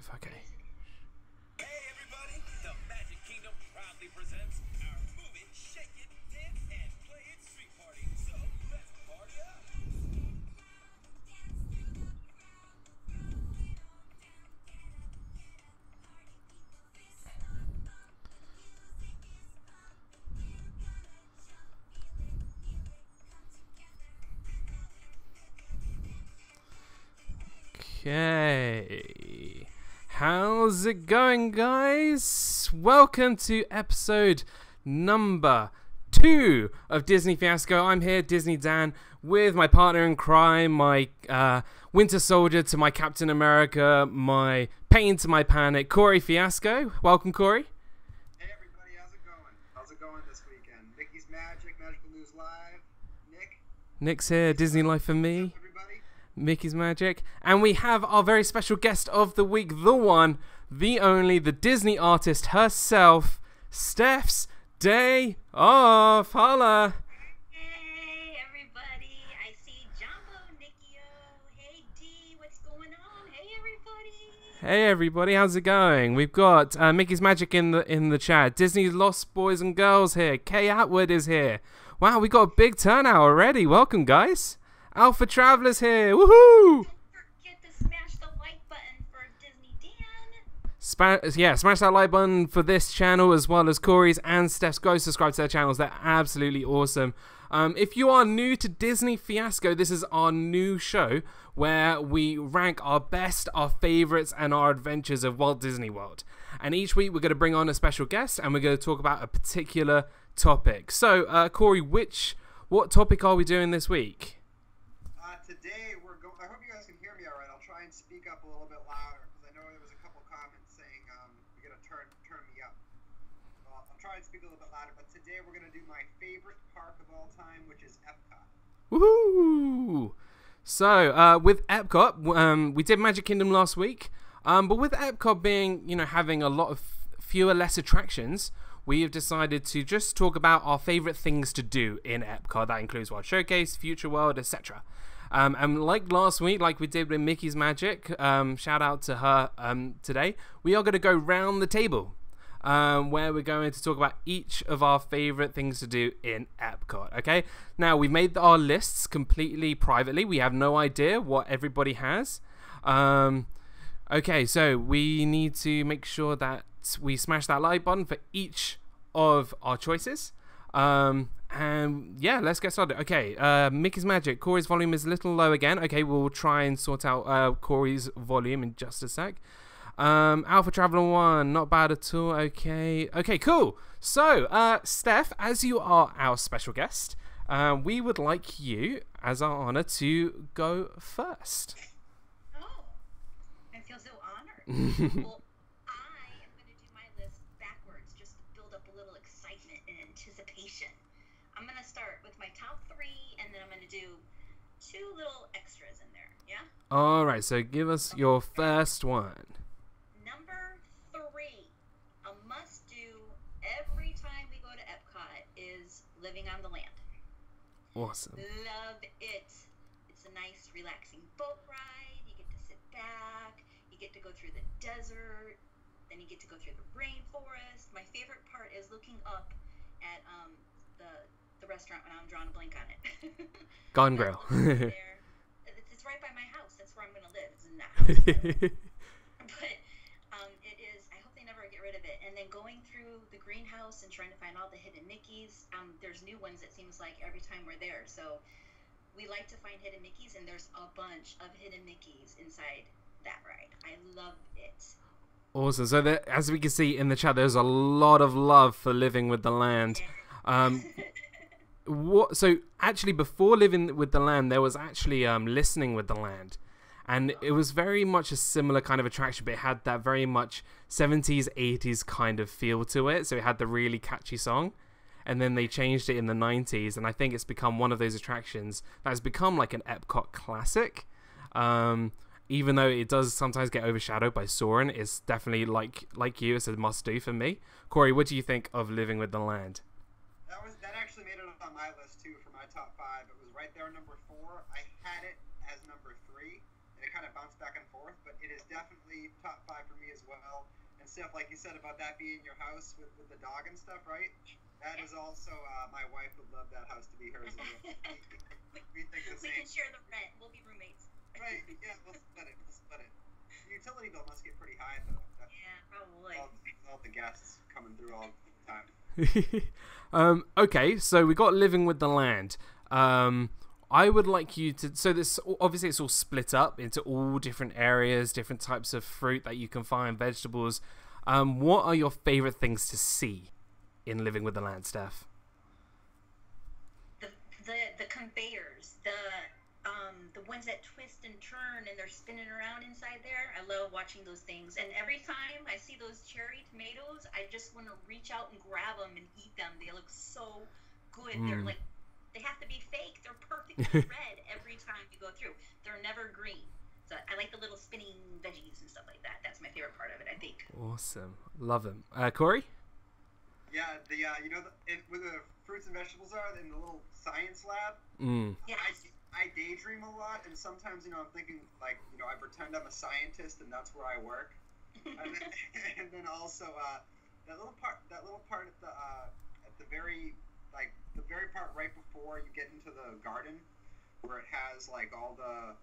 live. Okay. Hey everybody, the Magic Kingdom proudly presents our Move It, Shake It, Dance, and Play It Street Party. So let's party up! Okay. How's it going, guys? Welcome to episode number 2 of Disney Fiasco. I'm here, Disney Dan, with my partner in crime, my Winter Soldier to my Captain America, my Pain to my Panic, Corey Fiasco. Welcome, Corey. Hey everybody, how's it going? How's it going this weekend? Mickey's Magic, Magical News Live, Nick. Nick's here, Disney Life for me. Everybody. Mickey's Magic, and we have our very special guest of the week, the one, the only, the Disney artist herself, Steph's Day Off. Holla! Hey everybody, I see Jumbo, Nikio. Hey D, what's going on? Hey everybody. Hey everybody, how's it going? We've got Mickey's Magic in the chat. Disney Lost Boys and Girls here. Kay Atwood is here. Wow, we got a big turnout already. Welcome, guys. Alpha Travelers here. Woohoo! Don't forget to smash the like button for Disney Dan. Smash that like button for this channel as well as Corey's and Steph's. Go subscribe to their channels. They're absolutely awesome. If you are new to Disney Fiasco, this is our new show where we rank our best, our favorites, and our adventures of Walt Disney World. And each week we're going to bring on a special guest and we're going to talk about a particular topic. So, Corey, what topic are we doing this week? Today we're going. I hope you guys can hear me all right. I'll try and speak up a little bit louder because I know there was a couple comments saying you're gonna turn me up. Well, I'll try and speak a little bit louder. But today we're gonna do my favorite park of all time, which is Epcot. Woohoo! So with Epcot, we did Magic Kingdom last week, but with Epcot being having a lot of less attractions, we have decided to just talk about our favorite things to do in Epcot. That includes World Showcase, Future World, etc. And like last week, like we did with Mickey's Magic, shout out to her today, we are going to go round the table where we're going to talk about each of our favorite things to do in Epcot. Okay, now we've made our lists completely privately. We have no idea what everybody has. Okay, so we need to make sure that we smash that like button for each of our choices. And yeah, let's get started. Okay, Mickey's Magic. Corey's volume is a little low again. Okay, we'll try and sort out Corey's volume in just a sec. Alpha Traveler 1, not bad at all. Okay, cool. So, Steph, as you are our special guest, we would like you, as our honor, to go first. Oh, I feel so honored. Well, I am going to do my list backwards just to build up a little excitement and anticipation. I'm going to start with my top 3, and then I'm going to do 2 little extras in there, yeah? Alright, so give us your first one. Number 3, a must-do every time we go to Epcot is Living on the Land. Awesome. Love it. It's a nice, relaxing boat ride. You get to sit back. You get to go through the desert. Then you get to go through the rainforest. My favorite part is looking up at the restaurant when I'm drawing a blank on it. Garden Grill. It's right by my house. That's where I'm going to live. It's in that house. But it is, I hope they never get rid of it. And then going through the greenhouse and trying to find all the hidden Mickeys. There's new ones, it seems like, every time we're there. So we like to find hidden Mickeys, and there's a bunch of hidden Mickeys inside that ride. I love it. Awesome. So as we can see in the chat, there's a lot of love for Living with the Land. So actually, before Living with the Land, there was actually Listening with the Land, and it was very much a similar kind of attraction, but it had that very much 70s 80s kind of feel to it. So it had the really catchy song, and then they changed it in the 90s, and I think it's become one of those attractions that has become like an Epcot classic. Even though it does sometimes get overshadowed by Soarin', it's definitely like you, it's a must do for me. Corey, what do you think of Living with the Land? That actually made it on my list too for my top 5. It was right there number 4. I had it as number 3, and it kind of bounce back and forth, but it is definitely top 5 for me as well. And Steph, like you said about that being your house with the dog and stuff, right? That is also, my wife would love that house to be hers as well. We think the We same. can share the rent. We'll be roommates. Right, yeah, we'll split it. The utility bill must get pretty high, though. Yeah, probably. All the guests coming through all the time. Okay, so we got living with the land. I would like you to. So this obviously it's all split up into all different areas, different types of fruit that you can find, vegetables. What are your favorite things to see in living with the land, Steph? The conveyors, the ones that twist and turn and they're spinning around inside there. I love watching those things. And every time I see those cherry tomatoes, I just want to reach out and grab them and eat them. They look so good. They're like, they have to be fake. They're perfectly red every time you go through. They're never green. So I like the little spinning veggies and stuff like that. That's my favorite part of it, I think. Awesome. Love them. Corey? Yeah, where the fruits and vegetables are in the little science lab. Yes. I daydream a lot, and sometimes, I'm thinking, like, I pretend I'm a scientist, and that's where I work. and then also, that little part at the very part right before you get into the garden, where it has, like, all the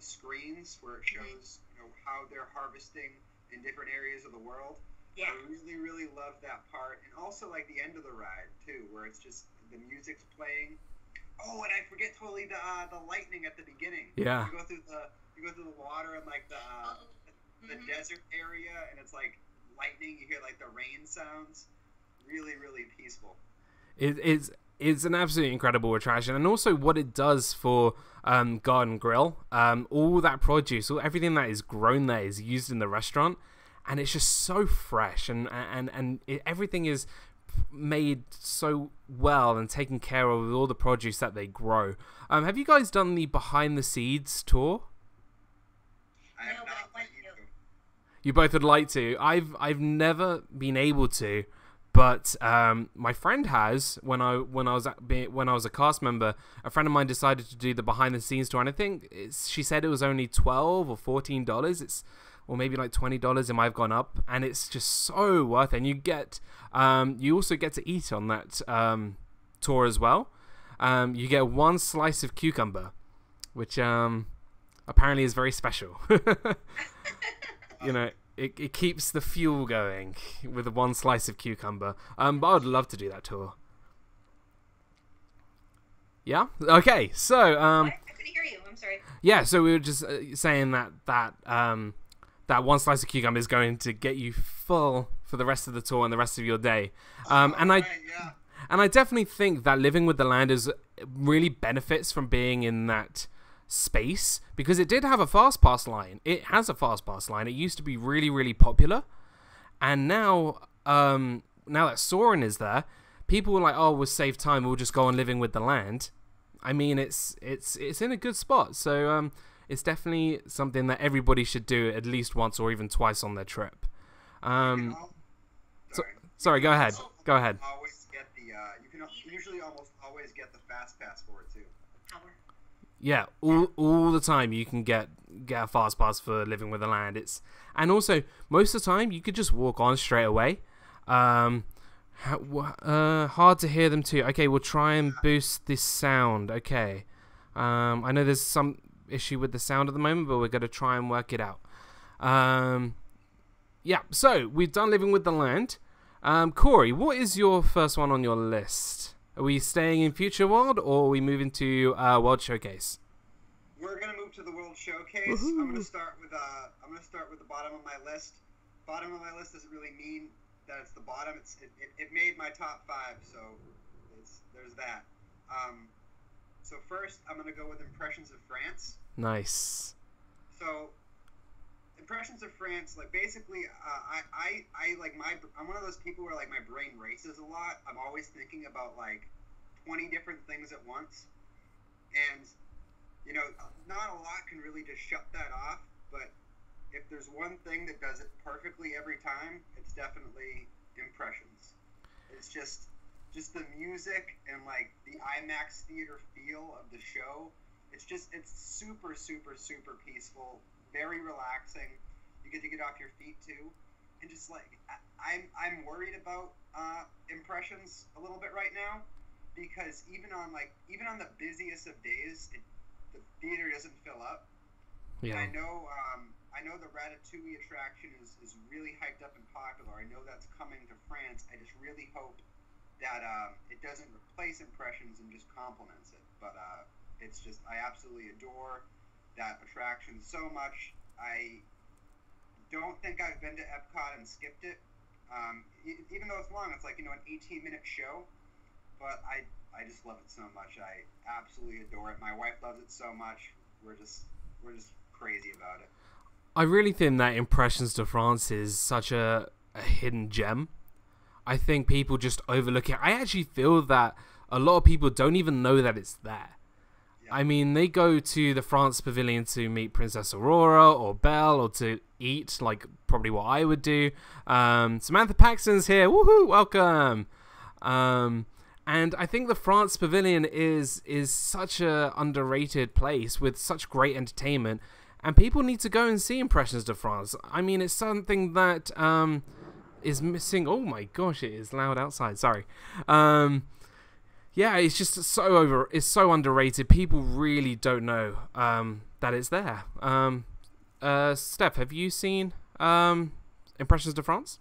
screens, where it shows, how they're harvesting in different areas of the world. Yeah. I really, really love that part. And also, like, the end of the ride, too, where it's just, the music's playing. Oh, and I forget totally the lightning at the beginning. Yeah. You go through the water and, like, the desert area, and it's, like, lightning. You hear, like, the rain sounds. Really, really peaceful. It's an absolutely incredible attraction, and also what it does for Garden Grill. All that produce, everything that is grown there is used in the restaurant. And it's just so fresh, and everything is made so well and taken care of with all the produce that they grow. Have you guys done the behind the seeds tour? I have No, but not. I want to. You both would like to. I've never been able to, but my friend has. When I was a cast member, a friend of mine decided to do the behind the scenes tour, and I think she said it was only $12 or $14. Or maybe like $20. It might have gone up, and it's just so worth it. And you also get to eat on that tour as well. You get one slice of cucumber, which apparently is very special. It keeps the fuel going with one slice of cucumber. But I would love to do that tour. Yeah. Okay. So I couldn't hear you. I'm sorry. yeah. So we were just saying that one slice of cucumber is going to get you full for the rest of the tour and the rest of your day. And I definitely think that living with the land really benefits from being in that space, because it did have a fast pass line. It has a fast pass line. It used to be really, really popular, and now that Soarin' is there, people were like, "Oh, we'll save time. We'll just go on living with the land." I mean, it's in a good spot. So it's definitely something that everybody should do at least once or even twice on their trip. Sorry, go ahead. Go ahead. Always get you can usually almost always get the fast pass for it too. Yeah, all the time you can get a fast pass for living with the land. And also most of the time you could just walk on straight away. Hard to hear them too. Okay, we'll try and boost this sound. Okay, I know there's some issue with the sound at the moment, but we're going to try and work it out. Yeah, so we've done living with the land. Corey, what is your first one on your list? Are we staying in Future World, or are we moving to World Showcase? We're gonna move to the World Showcase. I'm gonna start with the bottom of my list. Bottom of my list doesn't really mean that it's the bottom. It made my top 5, so there's that. So first, I'm gonna go with Impressions of France. Nice. So, Impressions of France, like, basically, I'm one of those people where, like, my brain races a lot. I'm always thinking about, like, 20 different things at once. And, not a lot can really just shut that off, but if there's one thing that does it perfectly every time, it's definitely Impressions. It's just the music and, like, the IMAX theater feel of the show it's super, super, super peaceful, very relaxing. You get to get off your feet too, and just like I'm worried about impressions a little bit right now, because even on the busiest of days, the theater doesn't fill up. Yeah. And I know the Ratatouille attraction is really hyped up and popular. I know that's coming to France. I just really hope that it doesn't replace impressions and just complements it. But it's just, I absolutely adore that attraction so much. I don't think I've been to Epcot and skipped it. Even though it's long, it's like, an 18-minute show. But I just love it so much. I absolutely adore it. My wife loves it so much. We're just crazy about it. I really think that Impressions de France is such a hidden gem. I think people just overlook it. I actually feel that a lot of people don't even know that it's there. Yeah. I mean, they go to the France Pavilion to meet Princess Aurora or Belle, or to eat, like probably what I would do. Samantha Paxton's here. Woohoo! Welcome. And I think the France Pavilion is such a underrated place with such great entertainment, and people need to go and see Impressions de France. I mean, it's something that is missing. Oh my gosh, it is loud outside. Sorry. Yeah, it's just it's so underrated. People really don't know that it's there. Steph, have you seen Impressions de France?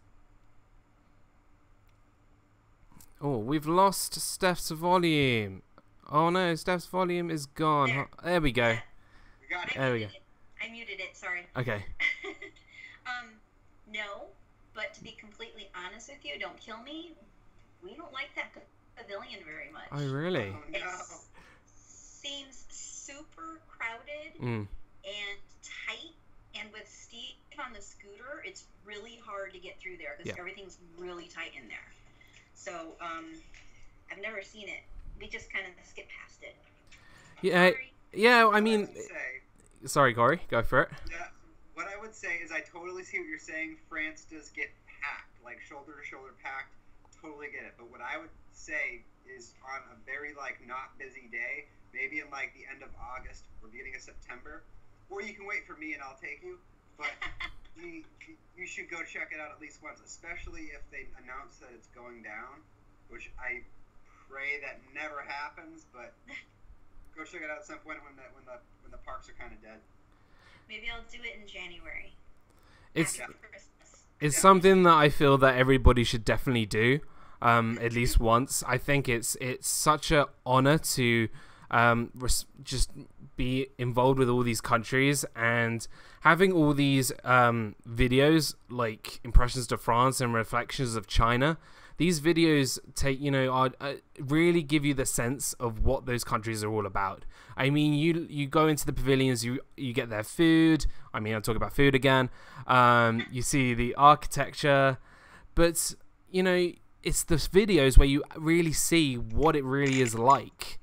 Oh, we've lost Steph's volume. Oh no, Steph's volume is gone. There we go. There we go. I muted it, sorry. Okay. No, but to be completely honest with you, don't kill me, we don't like that pavilion very much. Oh, really? Oh, no. It seems super crowded Mm. and tight, and with Steve on the scooter, it's really hard to get through there because everything's really tight in there. So, I've never seen it. We just kind of skip past it. Yeah, Sorry. yeah. I mean, sorry, Corey, go for it. Yeah, what I would say is I totally see what you're saying. France does get packed, like shoulder to shoulder packed. Totally get it. But what I would say is on a very not busy day, maybe in the end of August or beginning of September, or you can wait for me and I'll take you. But you should go check it out at least once, especially if they announce that it's going down, which I pray that never happens. But go check it out at some point when the parks are kind of dead. Maybe I'll do it in January. It's something that I feel that everybody should definitely do, at least once. I think it's such an honor to just be involved with all these countries, and having all these videos like Impressions de France and Reflections of China. These videos take, really give you the sense of what those countries are all about. I mean, you go into the pavilions, you get their food. I mean, I'll talk about food again. You see the architecture, but it's the videos where you really see what it really is like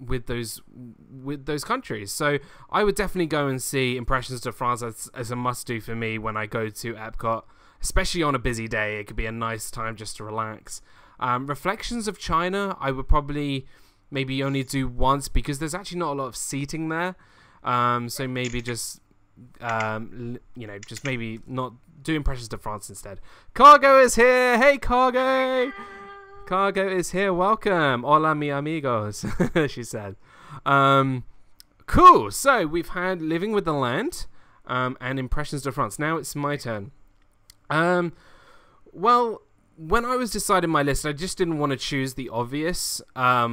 with those countries. So I would definitely go and see Impressions de France as a must-do for me when I go to Epcot. Especially on a busy day, it could be a nice time just to relax. Reflections of China, I would probably maybe only do once because there's actually not a lot of seating there. So maybe just maybe not do Impressions de France instead. Cargo is here. Hey, Cargo. Cargo is here. Welcome. Hola, mi amigos. She said. Cool. So we've had Living with the Land and Impressions de France. Now it's my turn. Well, when I was deciding my list, I just didn't want to choose the obvious. I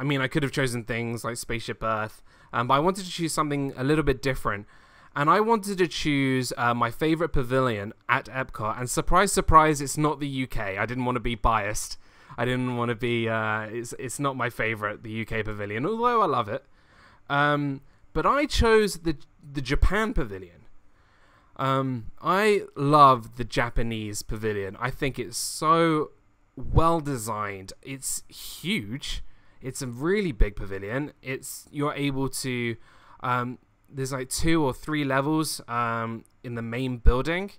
mean, I could have chosen things like Spaceship Earth, but I wanted to choose something a little bit different. And I wanted to choose my favorite pavilion at Epcot. And surprise, surprise, it's not the UK. I didn't want to be biased. I didn't want to be, it's not my favorite, the UK pavilion, although I love it. But I chose the Japan pavilion. I love the Japanese pavilion. I think it's so well designed. It's huge. It's a really big pavilion. You're able to there's 2 or 3 levels in the main building.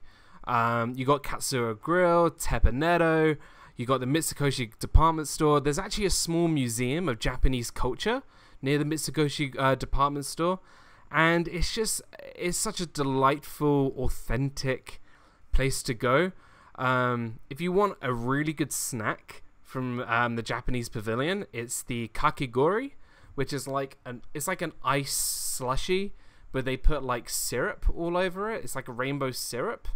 You got Katsura Grill, Teppanetto. You got the Mitsukoshi department store. There's actually a small museum of Japanese culture near the Mitsukoshi department store, and it's such a delightful, authentic place to go. If you want a really good snack from the Japanese pavilion, it's the kakigori, which is like an ice slushy, but they put like syrup all over it. It's like a rainbow syrup.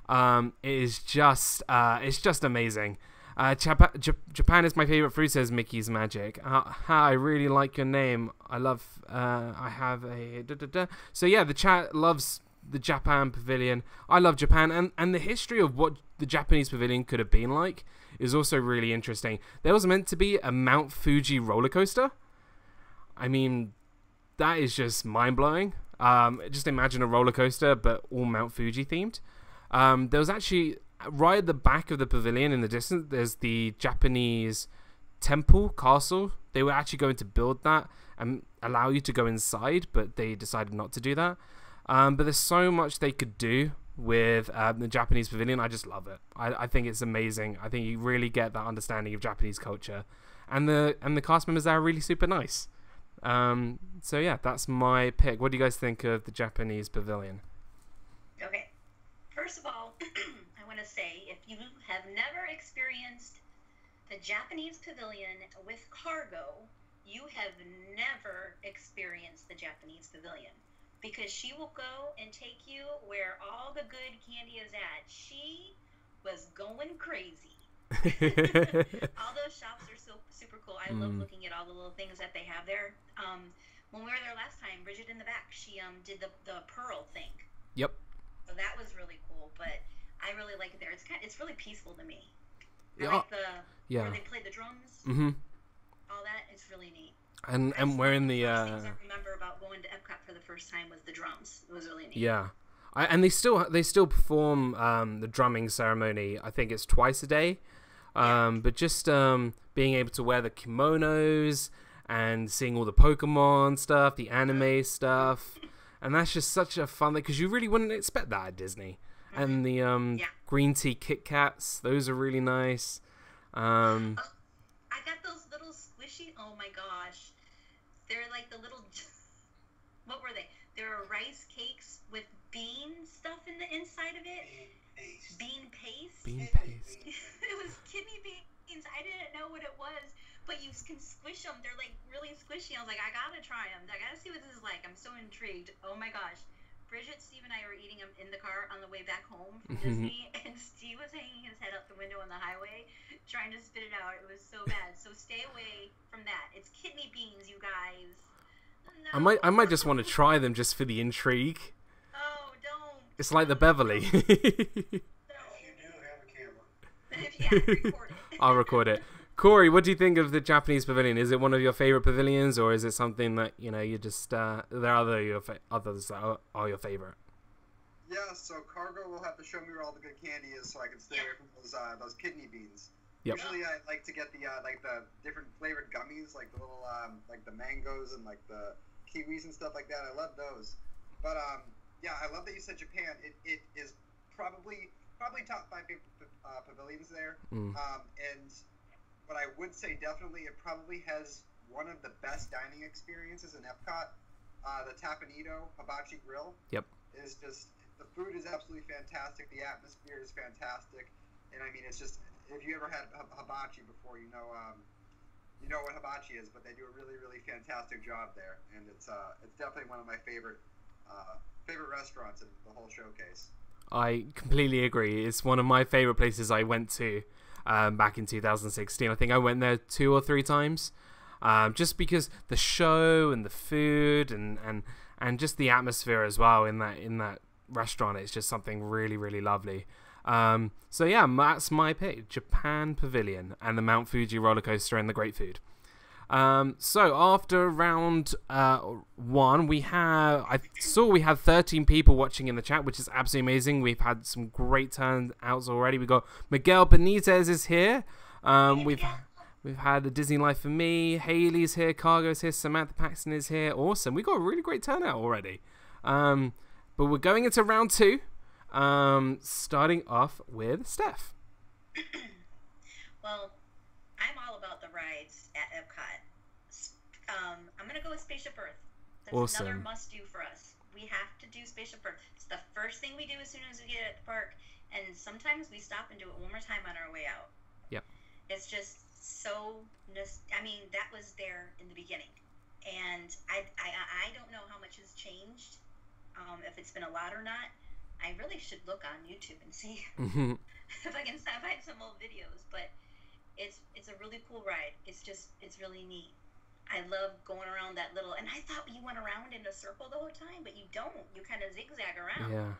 It is just amazing. Japan is my favorite fruit, says Mickey's Magic. I really like your name. I love. I have a. So yeah, the chat loves the Japan Pavilion. I love Japan, and the history of what the Japanese Pavilion could have been like is also really interesting. There was meant to be a Mount Fuji roller coaster. I mean, that is just mind blowing. Just imagine a roller coaster, but all Mount Fuji themed. There was actually, right at the back of the pavilion in the distance, there's the Japanese temple castle. They were actually going to build that and allow you to go inside, but they decided not to do that. But there's so much they could do with the Japanese pavilion. I just love it. I think it's amazing. I think you really get that understanding of Japanese culture, and the cast members there are really super nice. So yeah, that's my pick. What do you guys think of the Japanese pavilion? Okay. First of all, I want to say, if you have never experienced the Japanese pavilion with cargo, you have never experienced the Japanese pavilion, because she will go and take you where all the good candy is at. She was going crazy. All those shops are so super cool. I love looking at all the little things that they have there. When we were there last time, Bridget in the back, she did the pearl thing. Yep. So that was really cool, but I really like it there. It's really peaceful to me. I Yeah. like where they play the drums. Mm-hmm. All that, it's really neat. And we're in the One of the things I remember about going to Epcot for the first time was the drums. It was really neat. yeah. And they still perform the drumming ceremony. I think it's twice a day. But just being able to wear the kimonos and seeing all the Pokemon stuff, the anime stuff, and that's just such a fun thing, because you really wouldn't expect that at Disney. And the green tea Kit Kats, those are really nice. I got those little squishy. Oh my gosh, they're like the little. What were they? They were rice cakes with bean stuff in the inside of it. Bean paste. Bean paste. It was kidney beans. I didn't know what it was, but you can squish them. They're like really squishy. I was like, I gotta try them. I gotta see what this is like. I'm so intrigued. Oh my gosh. Bridget, Steve, and I were eating them in the car on the way back home from Disney, and Steve was hanging his head out the window on the highway, trying to spit it out. It was so bad. So stay away from that. It's kidney beans, you guys. No. I might just want to try them just for the intrigue. Oh, don't. It's like the Beverly. No. If you do have a camera. Record it. I'll record it. Corey, what do you think of the Japanese pavilion? Is it one of your favorite pavilions, or is it something that you just there are others that are your favorite? Yeah, so Cargo will have to show me where all the good candy is, so I can stay away from those kidney beans. Yep. Usually, I like to get the different flavored gummies, like the little like the mangoes and like the kiwis and stuff like that. I love those. But yeah, I love that you said Japan. It is probably top 5 pavilions there. And but I would say definitely it probably has one of the best dining experiences in Epcot. The Tapanito Hibachi Grill. Yep. Is just, the food is absolutely fantastic. The atmosphere is fantastic, and I mean, it's just, if you ever had hibachi before, you know what hibachi is. But they do a really, really fantastic job there, and it's definitely one of my favorite restaurants in the whole showcase. I completely agree. It's one of my favorite places I went to back in 2016. I think I went there 2 or 3 times, just because the show and the food and just the atmosphere as well in that restaurant. It's just something really, really lovely. So yeah, that's my pick: Japan Pavilion and the Mount Fuji roller coaster and the great food. So after round 1, we had 13 people watching in the chat, which is absolutely amazing. We've had some great turnouts already. We got Miguel Benitez is here. We've had the Disney Life for Me. Haley's here. Cargo's here. Samantha Paxton is here. Awesome. We got a really great turnout already. But we're going into round 2. Starting off with Steph. Well, I'm all about the rides at Epcot. I'm gonna go with Spaceship Earth. That's Awesome. another must do for us. We have to do Spaceship Earth. It's the first thing we do as soon as we get at the park, and sometimes we stop and do it one more time on our way out. Yep. It's just so. I mean, that was there in the beginning, and I don't know how much has changed, if it's been a lot or not. I really should look on YouTube and see if I can find some old videos. But it's a really cool ride. It's really neat. I love going around that little, and I thought you went around in a circle the whole time, but you don't. You kind of zigzag around. Yeah.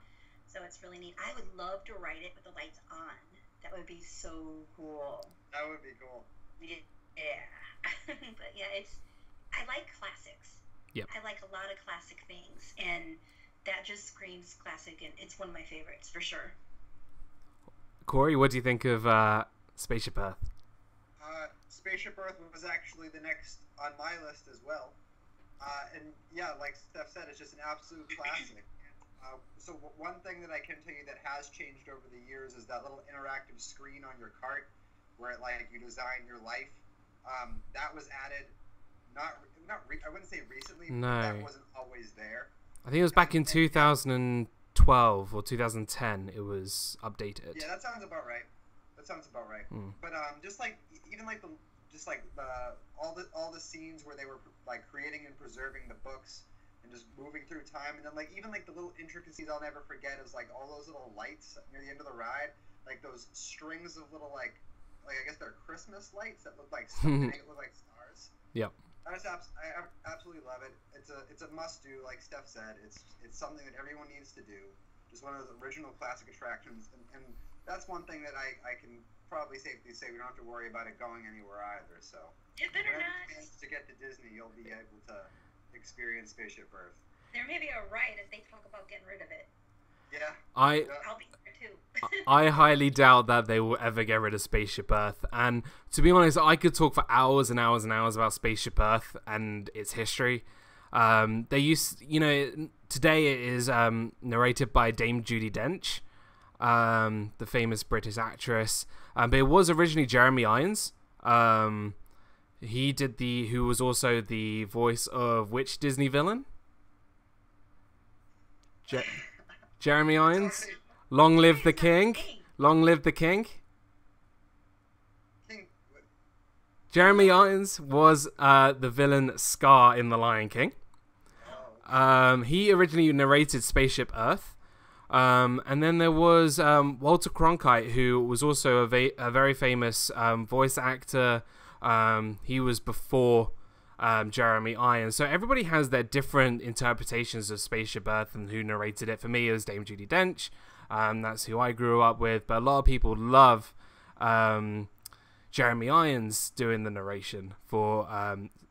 So it's really neat. I would love to ride it with the lights on. That would be so cool. That would be cool. Yeah. But yeah, I like classics. Yep. I like a lot of classic things, and that just screams classic, and it's one of my favorites for sure. Corey, what do you think of Spaceship Earth? Spaceship Earth was actually the next on my list as well. And yeah, like Steph said, it's just an absolute classic. So one thing that I can tell you that has changed over the years is that little interactive screen on your cart where you design your life. That was added, I wouldn't say recently, No. but that wasn't always there. I think it was back in 2012 or 2010. It was updated. Yeah, that sounds about right. But all the scenes where they were like creating and preserving the books and just moving through time, and then even the little intricacies I'll never forget is like all those little lights near the end of the ride, like those strings of little like I guess they're Christmas lights that look like stars. Yep. I absolutely love it. It's a must do, like Steph said. It's something that everyone needs to do. Just one of those original classic attractions, and that's one thing that I can probably safely say we don't have to worry about it going anywhere either. So It better whenever not. you chance to get to Disney, you'll be able to experience Spaceship Earth. There may be a ride if they talk about getting rid of it. Yeah. I'll be there too. I highly doubt that they will ever get rid of Spaceship Earth. And to be honest, I could talk for hours and hours and hours about Spaceship Earth and its history. Today it is narrated by Dame Judi Dench, the famous British actress. But it was originally Jeremy Irons. Who was also the voice of which Disney villain? Jeremy Irons. Long live the king. Long live the king. Jeremy Irons was the villain Scar in The Lion King. He originally narrated Spaceship Earth. And then there was Walter Cronkite, who was also a very famous voice actor. He was before Jeremy Irons. So everybody has their different interpretations of Spaceship Earth and who narrated it. For me, it was Dame Judi Dench. That's who I grew up with. But a lot of people love Jeremy Irons doing the narration for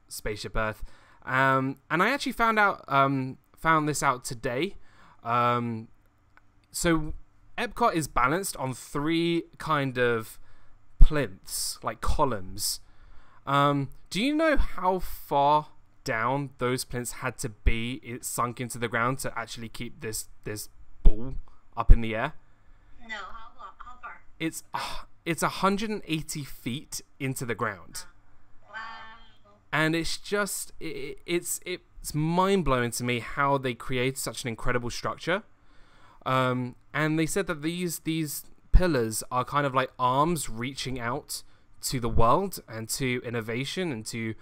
Spaceship Earth. And I actually found this out today. So Epcot is balanced on 3 kind of plinths, like columns. Do you know how far down those plinths had to be sunk into the ground to actually keep this ball up in the air? No, how far? It's 180 feet into the ground. Wow. And it's just it's mind blowing to me how they create such an incredible structure. And they said that these pillars are kind of like arms reaching out to the world and to innovation and to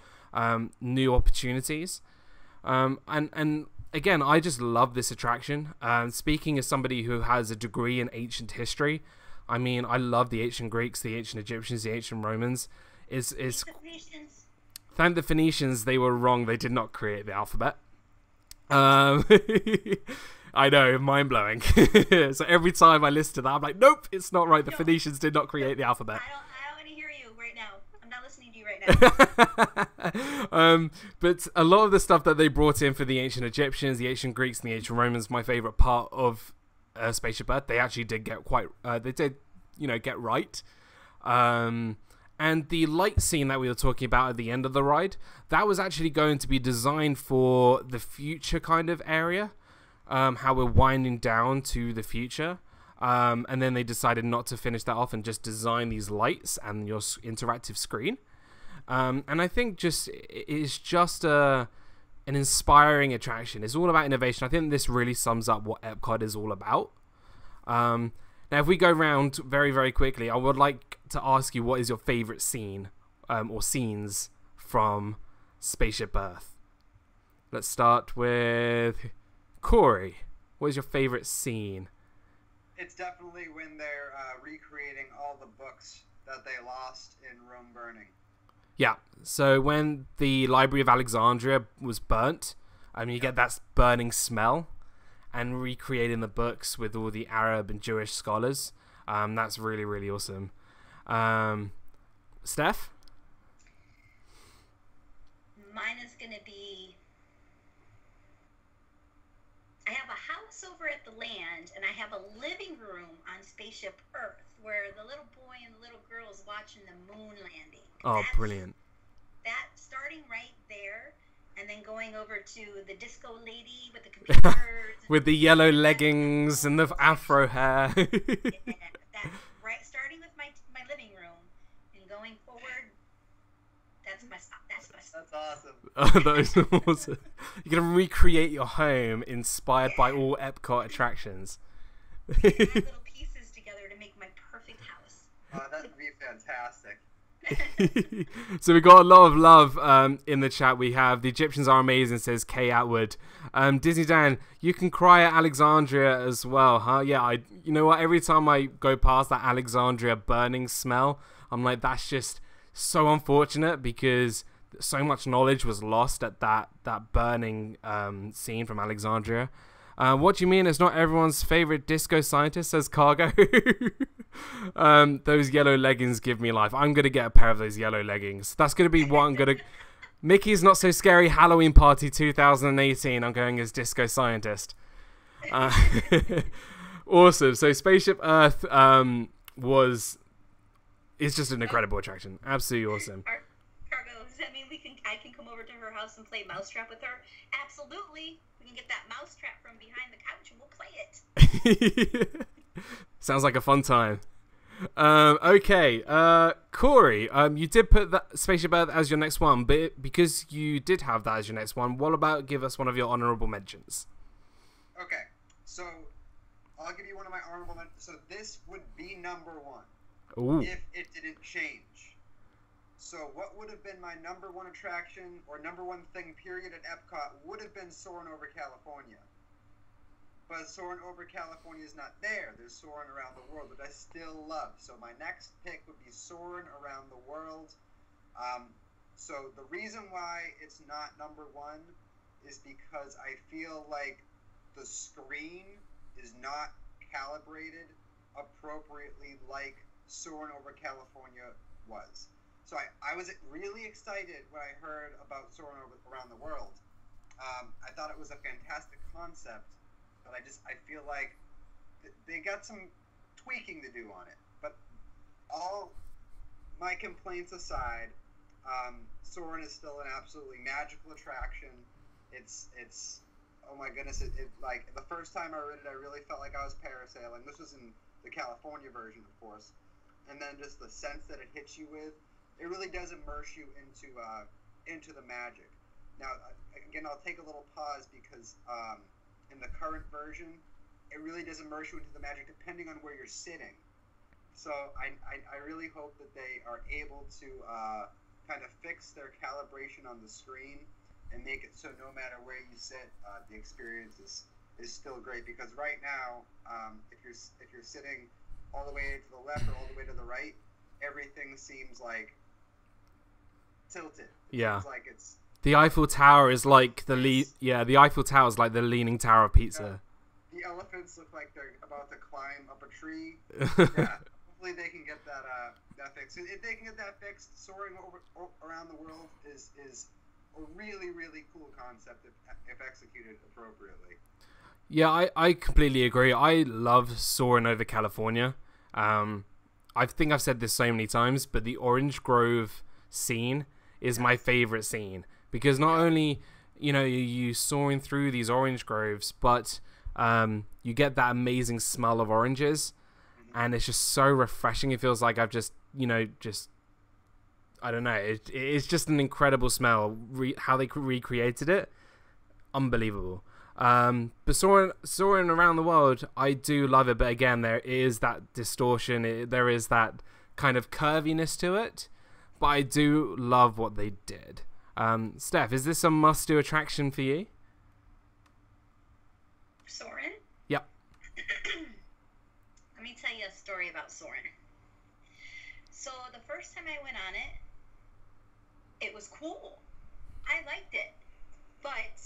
new opportunities. And again, I just love this attraction. Speaking as somebody who has a degree in ancient history, I mean, I love the ancient Greeks, the ancient Egyptians, the ancient Romans. Thank the Phoenicians, they were wrong. They did not create the alphabet. I know, mind-blowing. So every time I listen to that, I'm like, nope, it's not right. The Phoenicians did not create the alphabet. I don't want to hear you right now. I'm not listening to you right now. But a lot of the stuff that they brought in for the ancient Egyptians, the ancient Greeks, and the ancient Romans, my favorite part of Spaceship Earth, they actually did get get right. And the light scene that we were talking about at the end of the ride, that was actually going to be designed for the future kind of area. How we're winding down to the future. And then they decided not to finish that off and just design these lights and your interactive screen. And I think it's just an inspiring attraction. It's all about innovation. I think this really sums up what Epcot is all about. Now, if we go round very, very quickly, I would like to ask you, what is your favorite scene or scenes from Spaceship Earth? Let's start with Corey. What is your favorite scene? It's definitely when they're recreating all the books that they lost in Rome burning. Yeah, so when the Library of Alexandria was burnt, you get that burning smell, and recreating the books with all the Arab and Jewish scholars. That's really, really awesome. Steph? Mine is going to be... I have a house over at the land, and I have a living room on Spaceship Earth, where the little boy and the little girl is watching the moon landing. Oh, brilliant. That starting right there, and then going over to the disco lady with the computers. With the yellow leggings and the afro hair. Yeah, that, right, starting with my living room and going forward, that's my stop. That's my stop. That's awesome. Oh, that is awesome. You're going to recreate your home inspired by all Epcot attractions. Add little pieces together to make my perfect house. That would be fantastic. So we got a lot of love in the chat. We have the Egyptians are amazing, says Kay Atwood. Disney Dan, you can cry at Alexandria as well, huh? Yeah, you know what, every time I go past that Alexandria burning smell, I'm like, that's just so unfortunate, because so much knowledge was lost at that burning scene from Alexandria. What do you mean it's not everyone's favorite disco scientist, says Cargo? Those yellow leggings give me life. I'm going to get a pair of those yellow leggings. That's going to be what I'm going to... Mickey's Not So Scary Halloween Party 2018. I'm going as disco scientist. Awesome. So Spaceship Earth is just an incredible attraction. Absolutely awesome. Cargo, does that mean I can come over to her house and play Mousetrap with her? Absolutely. We can get that mousetrap from behind the couch and we'll play it. Sounds like a fun time. Okay, Corey, you did put that Spaceship Earth as your next one, but because you did have that as your next one, what about give us one of your honorable mentions? Okay, so I'll give you one of my honorable mentions. So this would be number one. Ooh. If it didn't change. So what would have been my number one attraction or number one thing period at Epcot would have been Soarin' Over California. But Soarin' Over California is not there. There's Soarin' Around the World, which I still love. So my next pick would be Soarin' Around the World. So the reason why it's not number one is because I feel like the screen is not calibrated appropriately like Soarin' Over California was. So I was really excited when I heard about Soarin' Around the World. I thought it was a fantastic concept, but I feel like they got some tweaking to do on it. But all my complaints aside, Soarin' is still an absolutely magical attraction. It's oh my goodness, it like the first time I read it, I really felt like I was parasailing. This was in the California version, of course. And then just the sense that it hits you with, it really does immerse you into the magic. Now, again, I'll take a little pause because in the current version, it really does immerse you into the magic depending on where you're sitting. So I really hope that they are able to kind of fix their calibration on the screen and make it so no matter where you sit, the experience is still great. Because right now, if you're sitting all the way to the left or all the way to the right, everything seems like tilted. Yeah. It's like it's the Eiffel Tower is like the Eiffel Tower is like the Leaning Tower of Pizza. The elephants look like they're about to climb up a tree. Yeah. Hopefully they can get that fixed. If they can get that fixed, Soaring Around the World is a really, really cool concept if executed appropriately. Yeah, I completely agree. I love Soaring Over California. I think I've said this so many times, but the Orange Grove scene is my favorite scene, because not only you soaring through these orange groves, but you get that amazing smell of oranges, and it's just so refreshing. It feels like I've just I don't know. It's just an incredible smell. How they recreated it, unbelievable. But soaring around the world, I do love it. But again, there is that distortion. There is that kind of curviness to it. But I do love what they did. Steph, is this a must-do attraction for you? Soarin'? Yep. Let me tell you a story about Soarin'. So the first time I went on it, it was cool. I liked it. But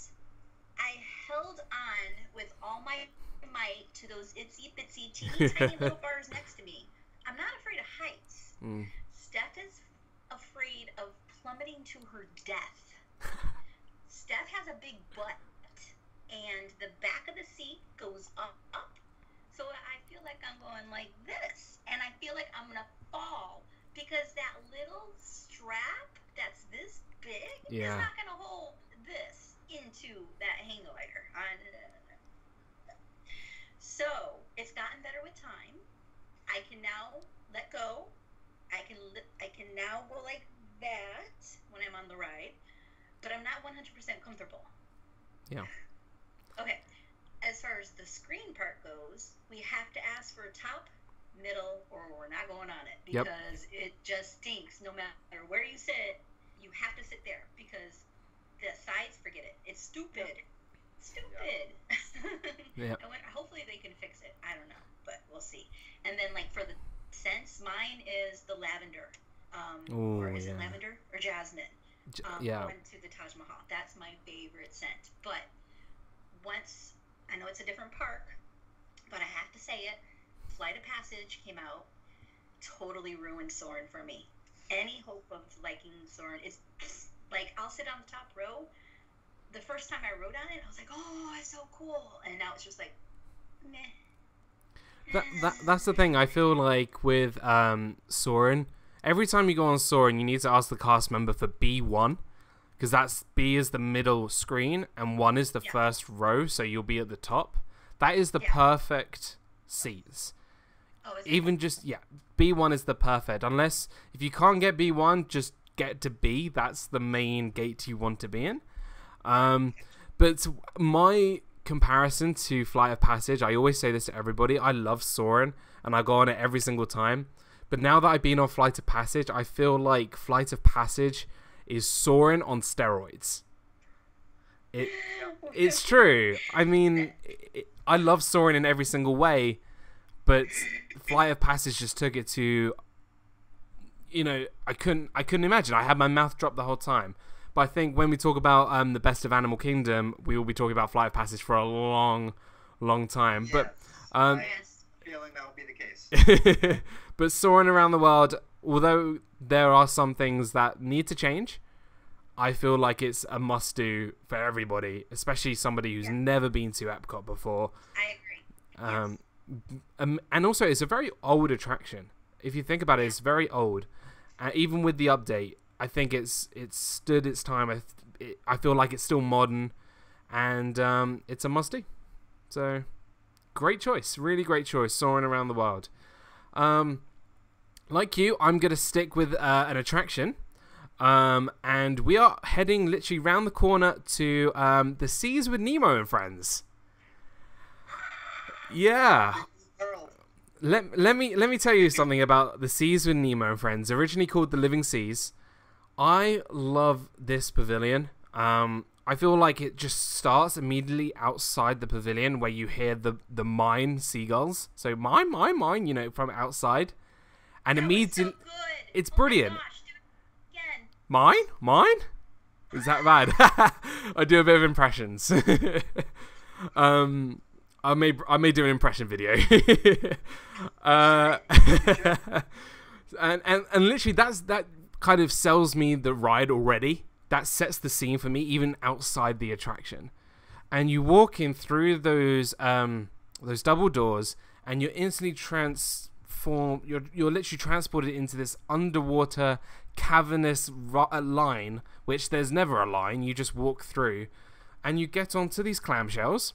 I held on with all my might to those itsy bitsy teeny tiny little bars next to me. I'm not afraid of heights. Steph is afraid of plummeting to her death. Steph has a big butt, and the back of the seat goes up. So I feel like I'm going like this, and I feel like I'm gonna fall because that little strap that's this big is not gonna hold this into that hang glider. So it's gotten better with time. I can now let go. I can now go like that when I'm on the ride, but I'm not 100% comfortable. Yeah. Okay. As far as the screen part goes, we have to ask for top, middle, or we're not going on it because it just stinks. No matter where you sit, you have to sit there because the sides, forget it. It's stupid. Stupid. Yeah. Hopefully they can fix it. I don't know, but we'll see. And then like for the scents, mine is the lavender. Or is it lavender or jasmine? Going to the Taj Mahal. That's my favorite scent. But once, I know it's a different park, but I have to say it, Flight of Passage came out, totally ruined Soarin' for me. Any hope of liking Soarin' is like, I'll sit on the top row. The first time I rode on it, I was like, oh, it's so cool. And now it's just like, meh. That's the thing. I feel like with Soarin', every time you go on Soarin', you need to ask the cast member for B1, because that's B is the middle screen and 1 is the first row, so you'll be at the top. That is the perfect seats. Oh, is Even just B1 is the perfect. Unless if you can't get B1, just get to B. That's the main gate you want to be in. But my comparison to Flight of Passage, I always say this to everybody, I love Soarin' and I go on it every single time. But now that I've been on Flight of Passage, I feel like Flight of Passage is Soarin' on steroids. It's true. I mean, I love Soarin' in every single way, but Flight of Passage just took it to, you know, I couldn't imagine. I had my mouth dropped the whole time. But I think when we talk about the best of Animal Kingdom, we will be talking about Flight of Passage for a long, long time. Yes. But I have a feeling that will be the case. but Soaring Around the World, although there are some things that need to change, I feel like it's a must-do for everybody, especially somebody who's never been to Epcot before. I agree. And also, it's a very old attraction. If you think about it, it's very old. Even with the update, I think it's stood its time. I feel like it's still modern, and it's a must-do. So, great choice. Really great choice, Soaring Around the World. Like you, I'm going to stick with an attraction. And we are heading literally round the corner to the Seas with Nemo and Friends. Yeah. Let me tell you something about the Seas with Nemo and Friends. Originally called the Living Seas. I love this pavilion. I feel like it just starts immediately outside the pavilion where you hear the mine seagulls. So mine, you know, from outside. And immediately, so good. It's brilliant. Oh my gosh, do it again. Mine? Is that bad? I do a bit of impressions. I may do an impression video. and literally that kind of sells me the ride already. That sets the scene for me, even outside the attraction. And you walk in through those double doors, and you're instantly you're literally transported into this underwater cavernous line, which there's never a line. You just walk through, and you get onto these clamshells.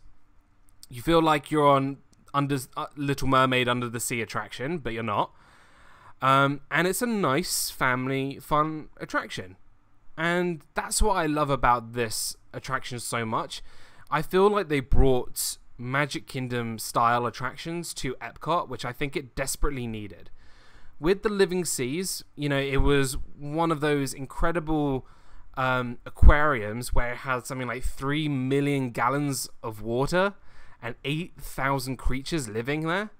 You feel like you're on Little Mermaid Under the Sea attraction, but you're not. And it's a nice family fun attraction. And that's what I love about this attraction so much. I feel like they brought Magic Kingdom style attractions to Epcot, which I think it desperately needed. With the Living Seas, you know, it was one of those incredible aquariums where it had something like 3 million gallons of water and 8,000 creatures living there.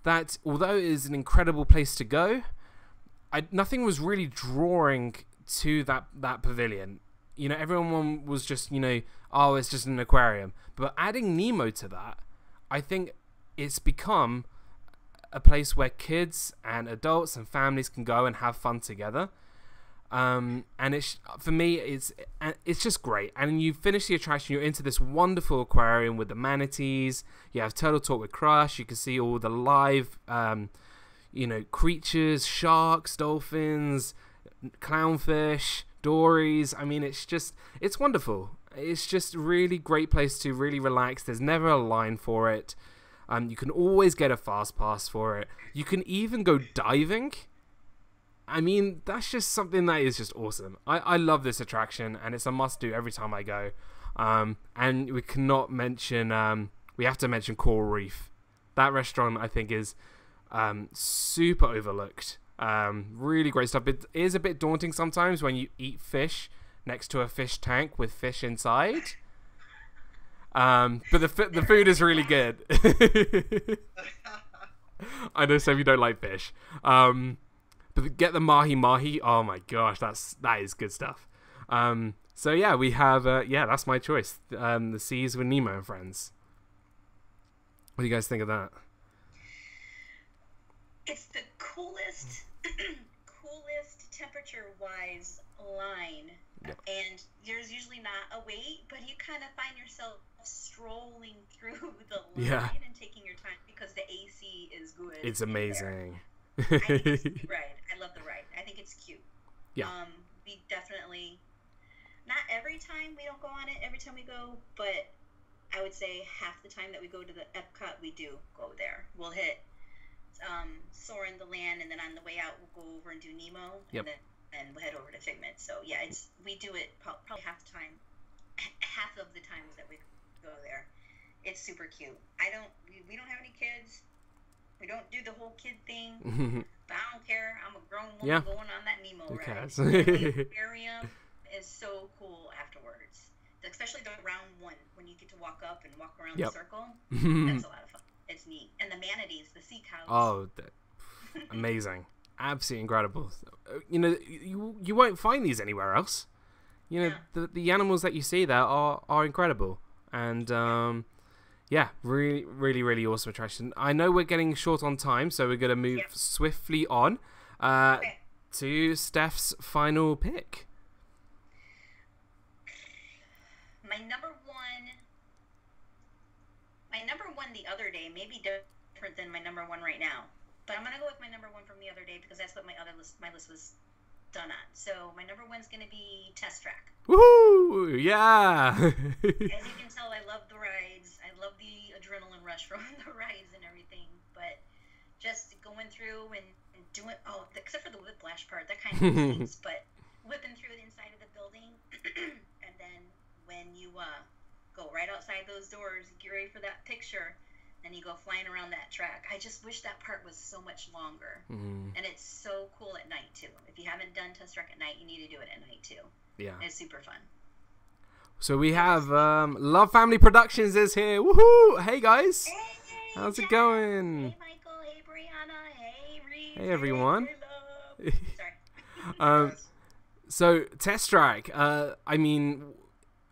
That, although it is an incredible place to go, nothing was really drawing to that pavilion. You know, everyone was just, you know, oh, it's just an aquarium. But adding Nemo to that, I think it's become a place where kids and adults and families can go and have fun together. And it's, for me, it's just great. And you finish the attraction, you're into this wonderful aquarium with the manatees. You have Turtle Talk with Crush. You can see all the live, you know, creatures, sharks, dolphins, clownfish, dories. I mean, it's wonderful. It's just a really great place to really relax. There's never a line for it. You can always get a fast pass for it. You can even go diving. I mean, that's just something that is just awesome. I love this attraction, and it's a must-do every time I go. And we cannot mention... we have to mention Coral Reef. That restaurant, I think, is super overlooked. Really great stuff. It is a bit daunting sometimes when you eat fish next to a fish tank with fish inside. But the food is really good. I know some of you don't like fish. But get the mahi. Oh my gosh, that is good stuff. So yeah, we have that's my choice. The Seas with Nemo and Friends. What do you guys think of that? It's the coolest temperature-wise line. Yep. And there's usually not a wait, but you kind of find yourself strolling through the line and taking your time because the AC is good. It's amazing. I think it's a cute ride. I love the ride. I think it's cute. Yeah. We definitely, not every time we don't go on it, every time we go, but I would say half the time that we go to the Epcot, we do go there. We'll hit Soar in the Land, and then on the way out, we'll go over and do Nemo, and we'll head over to Figment. So yeah, we do it probably half the time, half of the times that we go there. It's super cute. We don't have any kids. We don't do the whole kid thing, but I don't care. I'm a grown woman going on that Nemo ride. The aquarium is so cool afterwards, especially the round one when you get to walk up and walk around the circle. That's a lot of fun. It's neat. And the manatees, the sea cows. Oh, amazing. Absolutely incredible. You know, you won't find these anywhere else. You know, the animals that you see there are incredible. And really, really, really awesome attraction. I know we're getting short on time, so we're going to move swiftly on to Steph's final pick. My number one the other day may be different than my number one right now, but I'm gonna go with my number one from the other day because that's what my list was done on. So my number one's gonna be Test Track. Woohoo! Yeah. As you can tell, I love the rides. I love the adrenaline rush from the rides and everything. But just going through and doing except for the whiplash part, that kind of stinks. But whipping through the inside of the building, and then when you go right outside those doors, get ready for that picture, and you go flying around that track. I just wish that part was so much longer. And it's so cool at night too. If you haven't done Test Track at night, you need to do it at night too. Yeah, it's super fun. So we have Love Family Productions is here. Woohoo! Hey guys, how's it going? Hey Michael, hey Brianna, hey Reed. Hey everyone. Hey, sorry. So Test Track, I mean,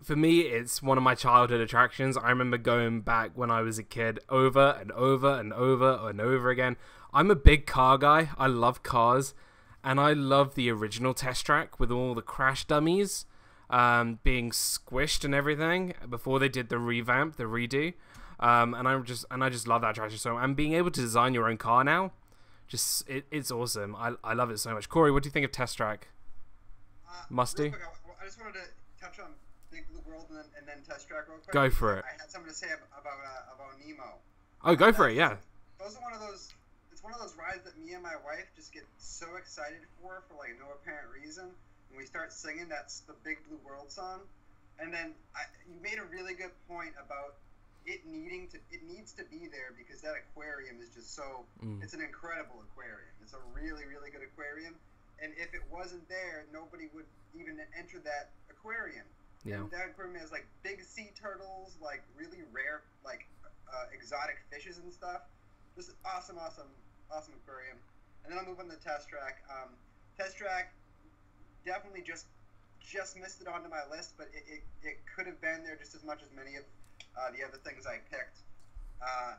for me, it's one of my childhood attractions. I remember going back when I was a kid over and over and over and over again. I'm a big car guy. I love cars. And I love the original Test Track with all the crash dummies being squished and everything before they did the revamp, the redo. And I just love that attraction so much. And being able to design your own car now, it's awesome. I love it so much. Corey, what do you think of Test Track? Must do? I just wanted to touch on Big Blue World and then Test Track real quick. Go for it. I had something to say about Nemo. Oh, go for it, yeah. Those are one of those. It's one of those rides that me and my wife just get so excited for like no apparent reason. When we start singing, that's the Big Blue World song. And then you made a really good point about it needs to be there because that aquarium is just so. It's an incredible aquarium. It's a really, really good aquarium. And if it wasn't there, nobody would even enter that aquarium. Yeah. And that aquarium has like big sea turtles, like really rare, like exotic fishes and stuff. Just awesome aquarium. And then I'll move on to the test track. Test track definitely just missed it onto my list, but it could have been there just as much as many of the other things I picked. I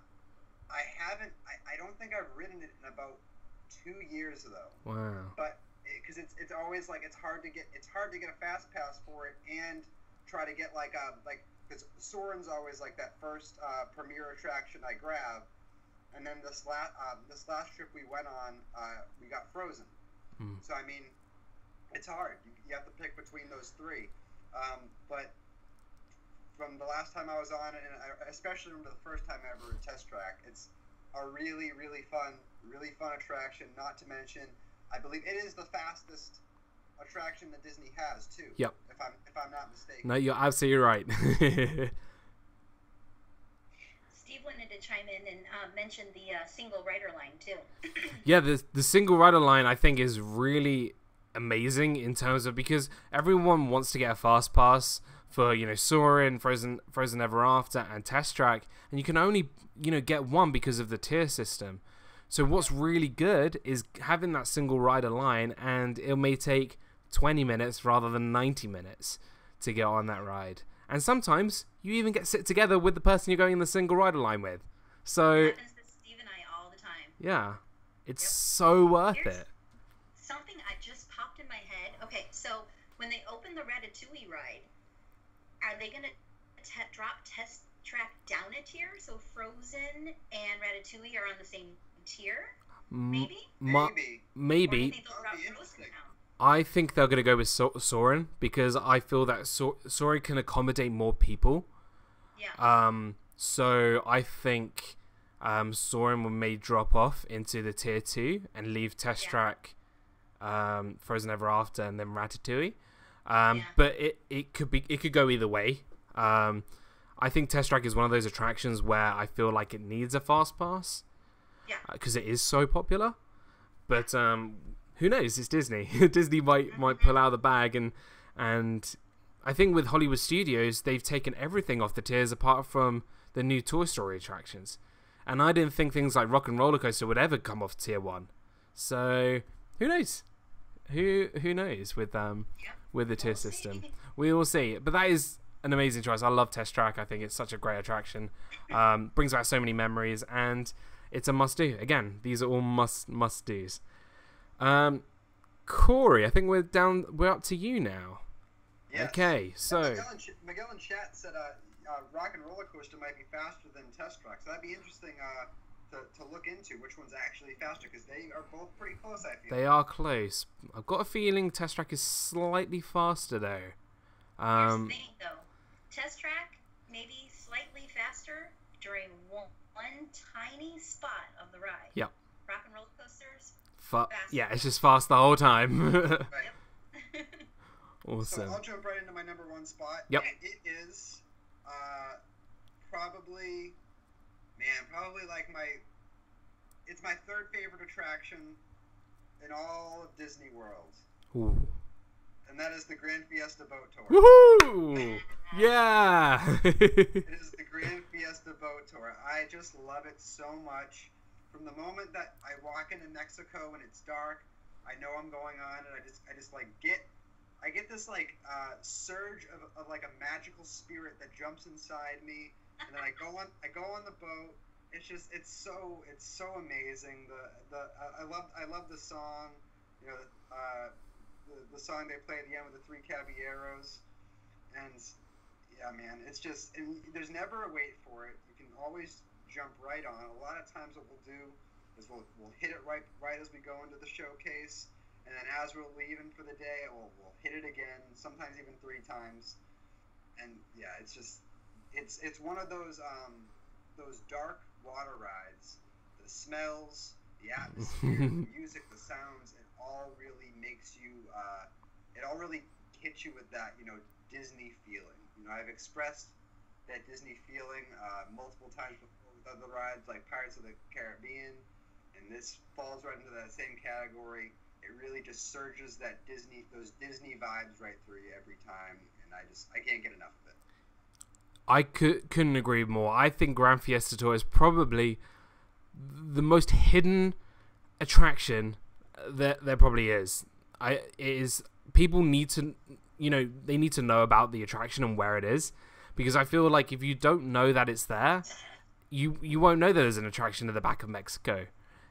don't think I've ridden it in about 2 years though. Wow. But because it's always like it's hard to get a fast pass for it and try to get like because Soarin's always like that first premier attraction I grab, and then this last trip we went on we got Frozen. So I mean, it's hard. You have to pick between those three. But from the last time I was on it, and I especially remember the first time I ever did Test Track, it's a really, really fun attraction. Not to mention, I believe it is the fastest attraction that Disney has too. Yep. If I'm not mistaken. No, you're absolutely right. Steve wanted to chime in and mention the single rider line too. Yeah, the single rider line I think is really amazing in terms of because everyone wants to get a fast pass for Soarin', Frozen Ever After, and Test Track, and you can only get one because of the tier system. So what's really good is having that single rider line, and it may take 20 minutes rather than 90 minutes to get on that ride. And sometimes you even get sit together with the person you're going in the single rider line with. So it happens to Steve and I all the time. Yeah, it's so worth it. Something I just popped in my head. Okay, so when they open the Ratatouille ride, are they gonna drop Test Track down a tier so Frozen and Ratatouille are on the same tier? Maybe. Maybe. I think they're going to go with Soarin' because I feel that Soarin' can accommodate more people. Yeah. So I think Soarin' may drop off into the tier 2 and leave Test Track, Frozen Ever After, and then Ratatouille. But it could go either way. I think Test Track is one of those attractions where I feel like it needs a fast pass. Yeah. Because it is so popular. But who knows? It's Disney. Disney might pull out of the bag, and I think with Hollywood Studios they've taken everything off the tiers apart from the new Toy Story attractions. And I didn't think things like Rock and Roller Coaster would ever come off tier 1. So who knows? Who knows with the tier system? We will see. But that is an amazing choice. I love Test Track. I think it's such a great attraction. Brings back so many memories, and it's a must do. Again, these are all must do's. Corey, I think we're up to you now. Yes. Okay, so Miguel in chat said Rock and Roller Coaster might be faster than Test Track, so that'd be interesting to look into which one's actually faster, because they are both pretty close, I feel. They are close. I've got a feeling Test Track is slightly faster though. Here's the thing though, Test Track maybe slightly faster during one tiny spot of the ride. Yep. Rock and Roller Coasters. Yeah, it's just fast the whole time. Right. Awesome. So I'll jump right into my number 1 spot. Yep. And it is probably like it's my 3rd favorite attraction in all of Disney World. Ooh. And that is the Grand Fiesta Boat Tour. Woohoo! Yeah! It is the Grand Fiesta Boat Tour. I just love it so much. From the moment that I walk into Mexico and it's dark, I know I'm going on, and I just like get this like surge of like a magical spirit that jumps inside me, and then I go on the boat. It's so amazing. I love the song, the song they play at the end with the 3 caballeros, and yeah, man, it's just, and there's never a wait for it. You can always jump right on. A lot of times what we'll do is we'll hit it right as we go into the showcase, and then as we're leaving for the day, we'll hit it again, sometimes even 3 times. And yeah, it's one of those dark water rides. The smells, the atmosphere, the music, the sounds, it all really makes you, it all really hits you with that, Disney feeling. I've expressed that Disney feeling multiple times before with other rides like Pirates of the Caribbean, and this falls right into that same category. It really just surges those Disney vibes right through you every time, and I can't get enough of it. I couldn't agree more. I think Grand Fiesta Tour is probably the most hidden attraction that there probably is. People need to, they need to know about the attraction and where it is, because I feel like if you don't know that it's there, you won't know that there's an attraction at the back of Mexico.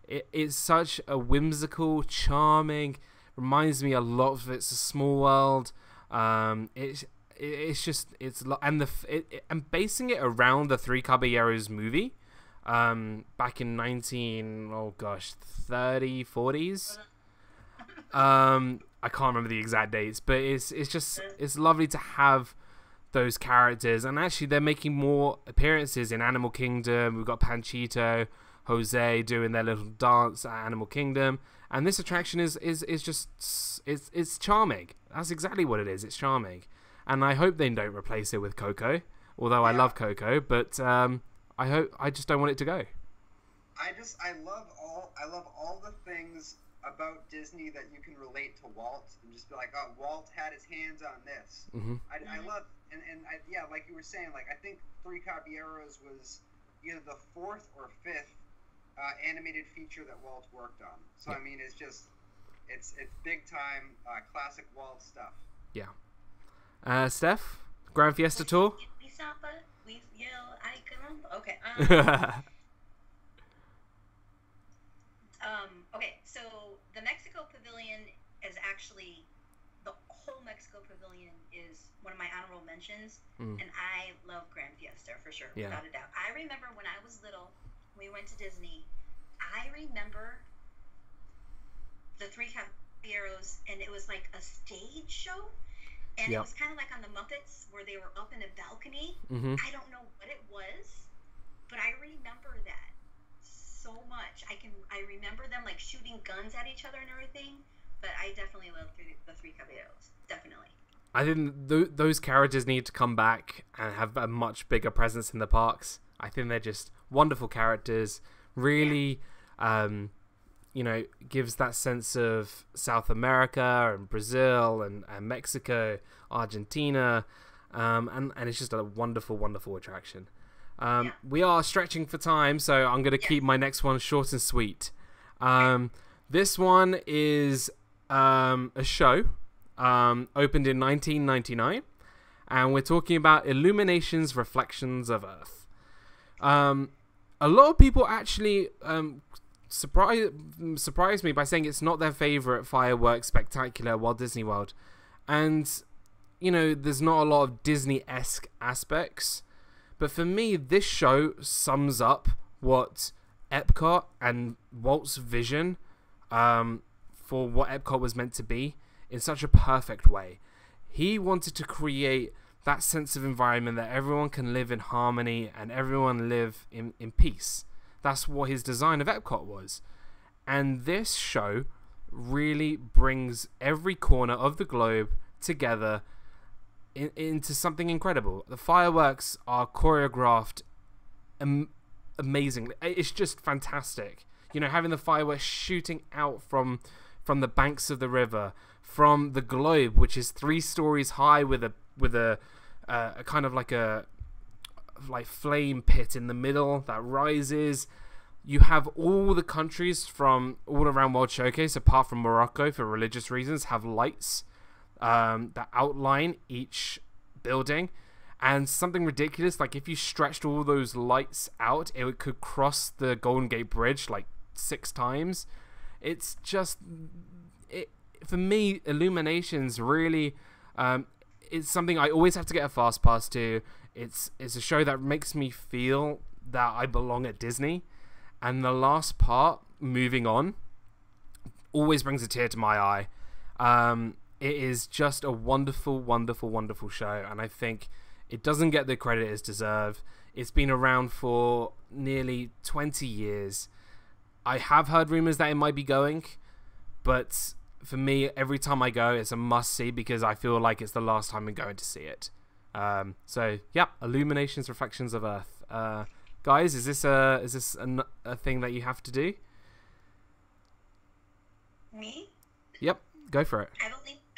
It's such a whimsical, charming, reminds me a lot of It's a Small World. And basing it around the Three Caballeros movie, back in 40s. I can't remember the exact dates, but it's lovely to have those characters, and actually they're making more appearances in Animal Kingdom. We've got Panchito, Jose doing their little dance at Animal Kingdom, and this attraction is just charming. That's exactly what it is. It's charming, and I hope they don't replace it with Coco. Although I love Coco, but I just don't want it to go. I love all the things about Disney that you can relate to Walt, and just be like, oh, Walt had his hands on this. Mm-hmm. I love, and like you were saying, like I think Three Caballeros was either the 4th or 5th animated feature that Walt worked on. So I mean, it's big time classic Walt stuff. Yeah. Steph, Grand Fiesta Tour. Okay. Okay, so the Mexico Pavilion is actually, the whole Mexico Pavilion is one of my honorable mentions, and I love Grand Fiesta for sure, without a doubt. I remember when I was little, we went to Disney, I remember the Three Caballeros, and it was like a stage show, and it was kind of like on the Muppets, where they were up in a balcony. I don't know what it was, but I remember that so much. I remember them like shooting guns at each other and everything, but I definitely love the Three Caballeros. Definitely. I think those characters need to come back and have a much bigger presence in the parks. I think they're just wonderful characters. Really, gives that sense of South America and Brazil and Mexico, Argentina, and it's just a wonderful, wonderful attraction. We are stretching for time, so I'm going to keep my next one short and sweet. This one is a show opened in 1999, and we're talking about Illumination's Reflections of Earth. A lot of people actually surprised me by saying it's not their favorite fireworks spectacular at Walt Disney World, and there's not a lot of Disney-esque aspects. But for me, this show sums up what Epcot and Walt's vision for what Epcot was meant to be in such a perfect way. He wanted to create that sense of environment that everyone can live in harmony and everyone live in peace. That's what his design of Epcot was. And this show really brings every corner of the globe together into something incredible. The fireworks are choreographed amazingly. It's just fantastic. Having the fireworks shooting out from the banks of the river, from the globe, which is 3 stories high with a kind of like flame pit in the middle that rises. You have all the countries from all around World Showcase, apart from Morocco for religious reasons, have lights that outline each building, and something ridiculous, like if you stretched all those lights out, it could cross the Golden Gate Bridge like 6 times. It's just, for me, Illuminations really, it's something I always have to get a fast pass to. It's a show that makes me feel that I belong at Disney, and the last part, moving on, always brings a tear to my eye. It is just a wonderful, wonderful, wonderful show, and I think it doesn't get the credit it's deserved. It's been around for nearly 20 years. I have heard rumors that it might be going, but for me, every time I go, it's a must-see because I feel like it's the last time I'm going to see it. So, yeah, Illuminations, Reflections of Earth. Guys, is this a thing that you have to do? Me? Yep, go for it.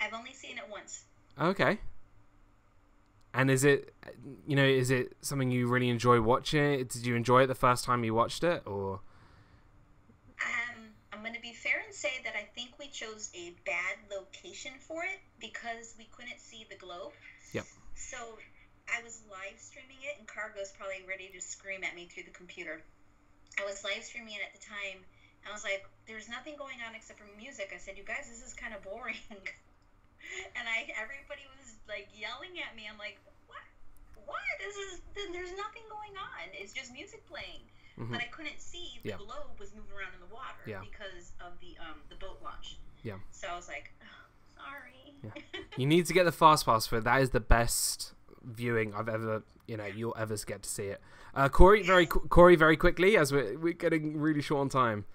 I've only seen it once. Okay. And is it something you really enjoy watching? Did you enjoy it the first time you watched it, or? I'm going to be fair and say that I think we chose a bad location for it because we couldn't see the globe. Yep. So I was live streaming it, and Cargo's probably ready to scream at me through the computer. I was live streaming it at the time. I was like, there's nothing going on except for music. I said, you guys, this is kind of boring. And everybody was like yelling at me. I'm like, what? There's nothing going on. It's just music playing. Mm-hmm. But I couldn't see the globe was moving around in the water because of the boat launch. Yeah. So I was like, oh, sorry. Yeah. You need to get the fast pass for it. That is the best viewing I've ever, you'll ever get to see it. Corey, very quickly, as we're getting really short on time.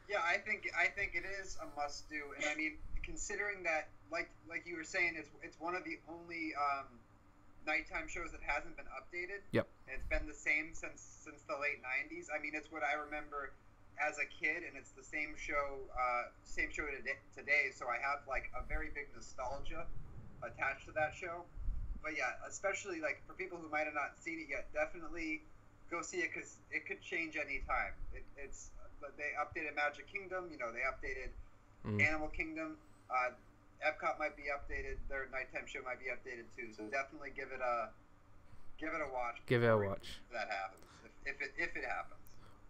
Yeah, I think it is a must do, and I mean, considering that, like you were saying, it's one of the only nighttime shows that hasn't been updated. Yep. And it's been the same since the late '90s. I mean, it's what I remember as a kid, and it's the same show today. So I have like a very big nostalgia attached to that show. But yeah, especially like for people who might have not seen it yet, definitely go see it because it could change any time. They updated Magic Kingdom, they updated Animal Kingdom. Epcot might be updated. Their nighttime show might be updated too. So definitely give it a watch. Give it a watch. If that happens. If it happens.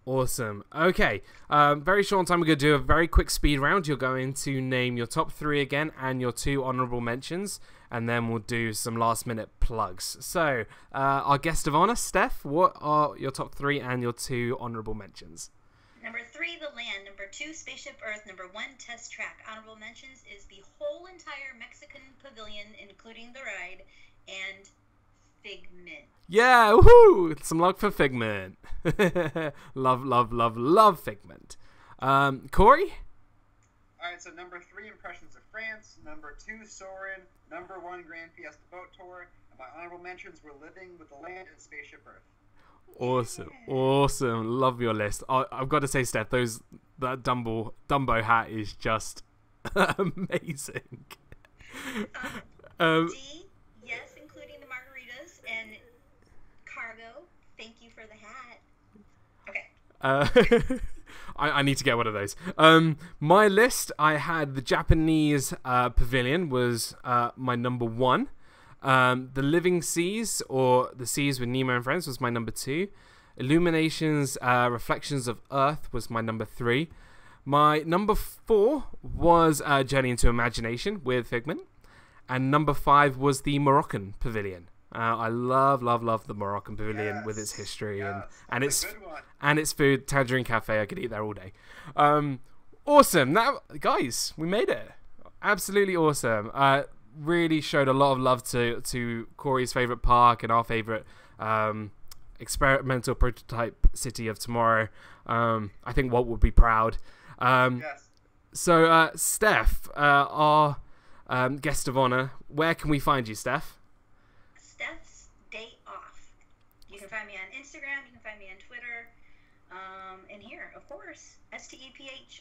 Awesome. Okay. Very short time. We're going to do a very quick speed round. You're going to name your top 3 again and your 2 honorable mentions, and then we'll do some last minute plugs. So, our guest of honor, Steph, what are your top 3 and your 2 honorable mentions? Number 3, The Land. Number 2, Spaceship Earth. Number 1, Test Track. Honorable mentions is the whole entire Mexican pavilion, including the ride, and Figment. Yeah, woohoo! Some luck for Figment. love Figment. Corey? Alright, so number 3, Impressions of France. Number 2, Soarin'. Number 1, Grand Fiesta Boat Tour. And my honorable mentions were Living with the Land and Spaceship Earth. Awesome. Love your list. I've got to say, Steph, that Dumbo hat is just amazing. D, yes, including the margaritas, and Cargo, thank you for the hat. Okay. I need to get one of those. My list, I had the Japanese pavilion was my number 1. The Living Seas, or The Seas with Nemo and Friends, was my number 2. Illuminations, Reflections of Earth was my number 3. My number 4 was Journey into Imagination with Figment. And number 5 was the Moroccan Pavilion. I love the Moroccan Pavilion with its history and its food. Tangerine Cafe, I could eat there all day. Awesome. Now, guys, we made it. Absolutely awesome. Really showed a lot of love to Corey's favorite park and our favorite experimental prototype city of tomorrow. I think Walt would be proud. Yes. So, Steph, our guest of honor, where can we find you, Steph? Steph's Day Off. You can find me on Instagram. You can find me on Twitter. And here, of course, STEPH''S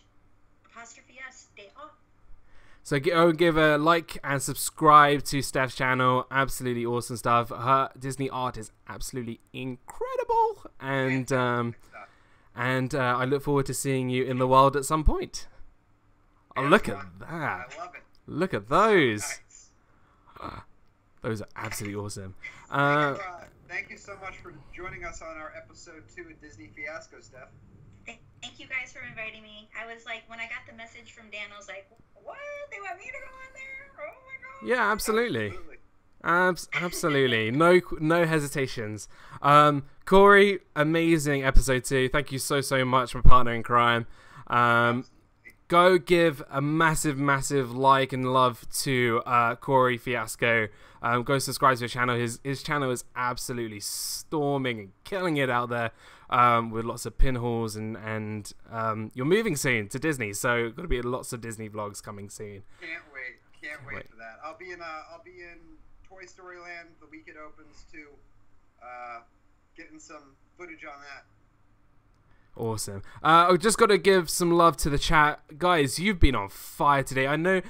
Day Off. So give a like and subscribe to Steph's channel. Absolutely awesome stuff. Her Disney art is absolutely incredible, and I look forward to seeing you in the wild at some point. Oh, look at that! I love it. Look at those. Nice. Those are absolutely awesome. Thank you so much for joining us on our episode 2 of Disney Fiasco, Steph. Thank you guys for inviting me. I was like, when I got the message from Dan, I was like, what? They want me to go on there? Oh my god. Yeah, absolutely. Absolutely. No hesitations. Corey, amazing episode 2. Thank you so much, my partner in crime. go give a massive like and love to Corey Fiasco. Go subscribe to his channel. His channel is absolutely storming and killing it out there, with lots of pinholes and you're moving soon to Disney, so going to be lots of Disney vlogs coming soon. Can't wait for that. I'll be in Toy Story Land the week it opens too. Getting some footage on that. Awesome. I've just got to give some love to the chat. Guys, you've been on fire today. I know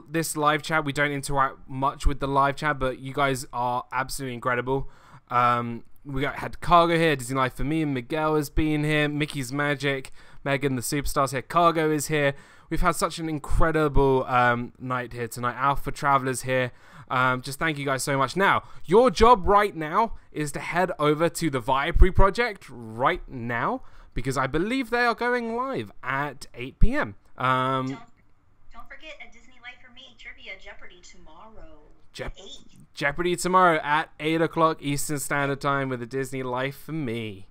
this live chat, we don't interact much with the live chat, but you guys are absolutely incredible. We had Cargo here, Disney Life for Me, and Miguel has been here, Mickey's Magic, Megan the Superstars here, Cargo is here. We've had such an incredible night here tonight. Alpha Travelers here. Just thank you guys so much. Now, your job right now is to head over to the Viapre project right now, because I believe they are going live at 8 p.m. Don't forget a Disney Life for Me trivia Jeopardy tomorrow. Jeopardy tomorrow at 8 o'clock Eastern Standard Time with a Disney Life for Me.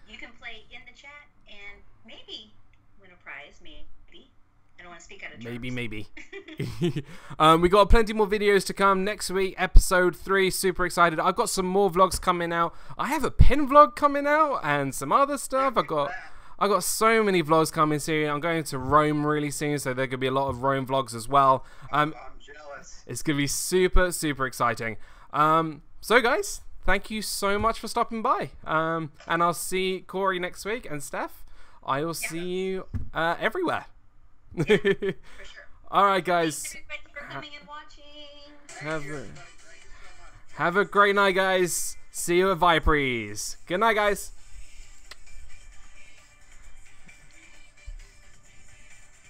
You can play in the chat and maybe win a prize. Maybe. I don't want to speak out of terms. Maybe. We got plenty more videos to come next week. Episode 3. Super excited. I've got some more vlogs coming out. I have a pin vlog coming out and some other stuff. I got so many vlogs coming soon. I'm going to Rome really soon, so there could be a lot of Rome vlogs as well. I'm jealous. It's gonna be super exciting. So guys, thank you so much for stopping by. And I'll see Corey next week, and Steph, I will see you everywhere. For sure. All right, guys. Thanks everybody for coming and watching. Have a great night, guys. See you at Viapres. Good night, guys.